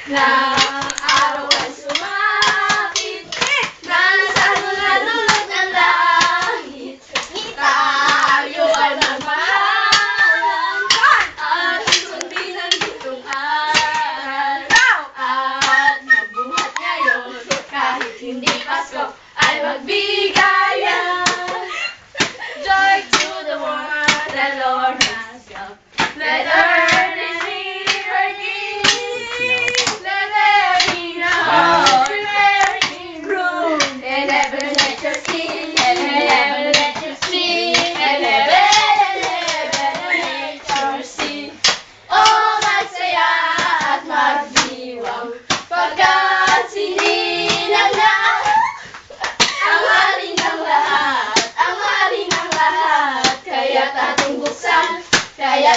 ng araw ay sumapit, nasa dulot ng langit, tayo ay magmahalan, at sundin ang gintong araw, at mabuhat ngayon, kahit hindi Pasko, ay magbigayan. Joy to the world, the Lord has come. Let earth and river give. Let there be love, let it room. And heaven let you sing, and heaven let you sing, and heaven let you sing. Oh, magsaya at magdiwang, pagkat sininang na ang hari ng lahat, ang hari ng lahat. Kaya't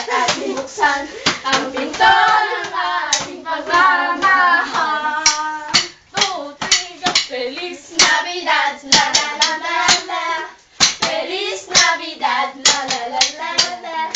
ating buksan ang pinto ng ating pagmamahal. 2, 3, go! Feliz Navidad, la la la la la. Feliz Navidad, la la la la la.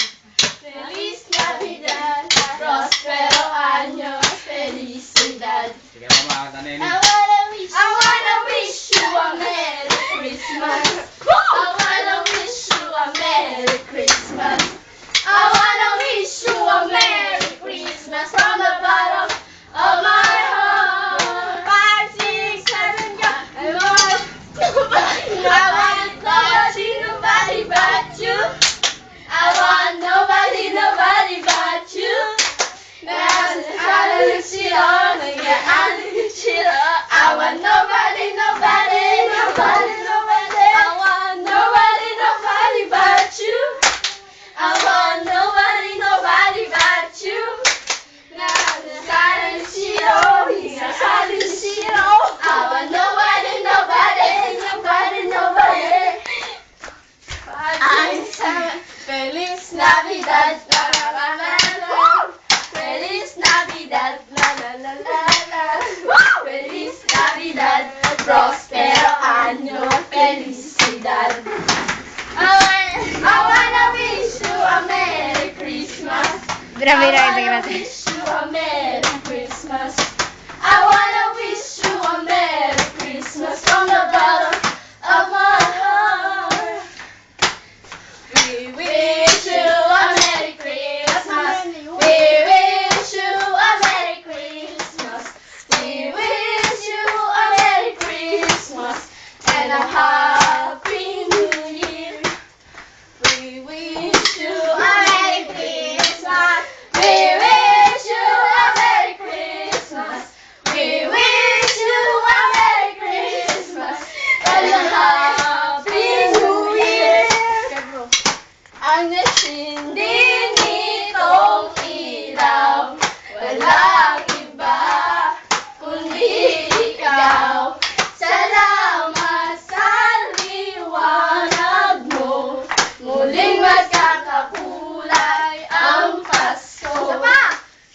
Feliz Navidad, prospero año, felicidad. Sige mo mga tanay ni. I wanna wish you a Merry Christmas. I wanna wish you a Merry Christmas. I wanna wish you a Merry Christmas from the bottom of my heart. 5, 6, 7, go. I want nobody but you. I want nobody but you. 나는 하늘을 싫어, 내게 하늘을 싫어. I want nobody but you. I want nobody but you. 나는 하늘을 싫어, 네가 하늘을 싫어. I want nobody. Feliz Navidad, la la la la la. Feliz Navidad, la la la la la. Feliz Navidad, prospero año, felicidad. I wanna wish you a Merry Christmas. I wanna wish you a Merry Christmas. I wanna wish you a Merry Christmas from the bottom of my heart. We wish you a Merry Christmas. We wish you a Merry Christmas. We wish you a Merry Christmas and a Happy New Year. We wish you a Merry Christmas. We wish you a Merry Christmas. We wish you a Merry Christmas and a Happy New Year. Ang nasindi nitong ilaw, walang iba kundi ikaw. Salamat sa liwanag mo, muling magkakakulay ang Pasko.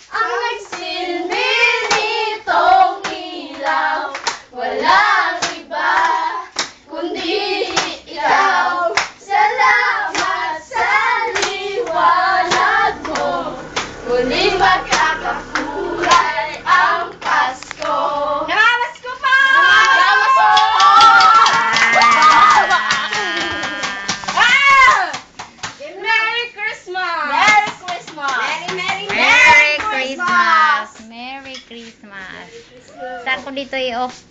Ang nagsilbi nitong ilaw, walang iba kundi ikaw. Salamat sa liwanag mo, muling magkakakulay ang Pasko. Namamas ko pa! Namamas ko! Merry Christmas! Merry Christmas! Merry Christmas! Merry Christmas! Saan ko dito i-off?